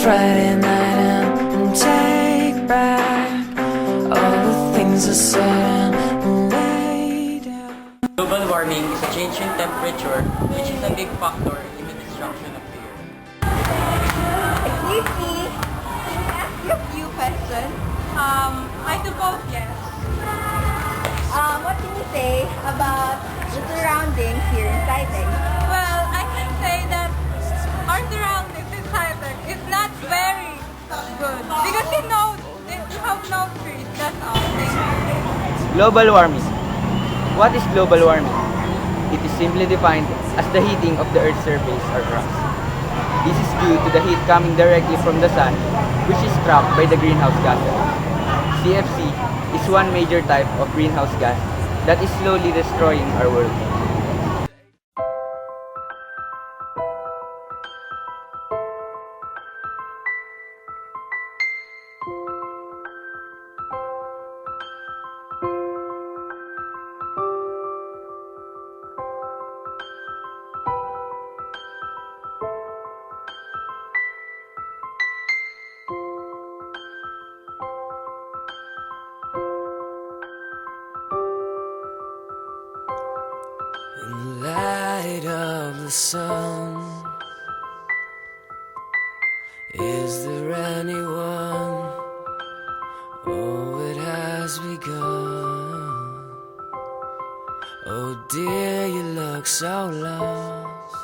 Friday night and take back all the things I said and lay down. Global warming is a change in temperature which is a big factor in the destruction of the earth. Excuse me, can I ask you a few questions? I suppose yes. What can you say about the surroundings here in Saiteng? Well, I can say that our surroundings in Saiteng is not very good because you have no trees. That's all. Global warming. What is global warming? It is simply defined as the heating of the Earth's surface or crust. This is due to the heat coming directly from the sun, which is trapped by the greenhouse gases. CFC is one major type of greenhouse gas that is slowly destroying our world. In the light of the sun, is there anyone? Oh, it has begun. Oh dear, you look so lost.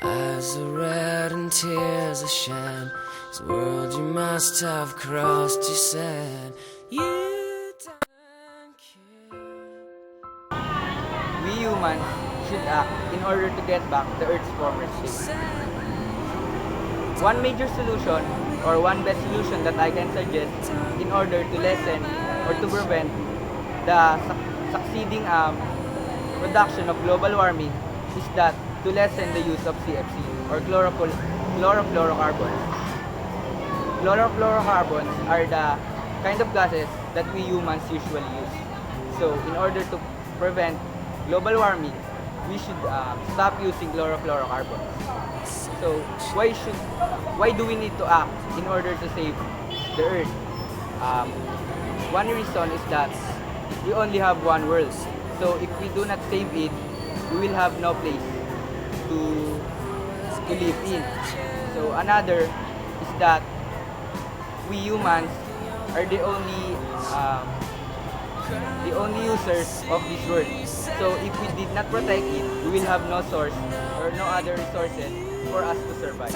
Eyes are red and tears are shed. This world you must have crossed, you said. You don't care. We humans should act in order to get back the Earth's former state. One major solution or one best solution that I can suggest in order to lessen or to prevent the succeeding production of global warming is that to lessen the use of CFC or chlorofluorocarbons. Chlorofluorocarbons are the kind of gases that we humans usually use. So in order to prevent global warming, we should stop using chlorofluorocarbons. So why do we need to act in order to save the Earth? One reason is that we only have one world. So if we do not save it, we will have no place to live in. So another is that we humans are the only users of this world. So if we did not protect it, we will have no source or no other resources for us to survive.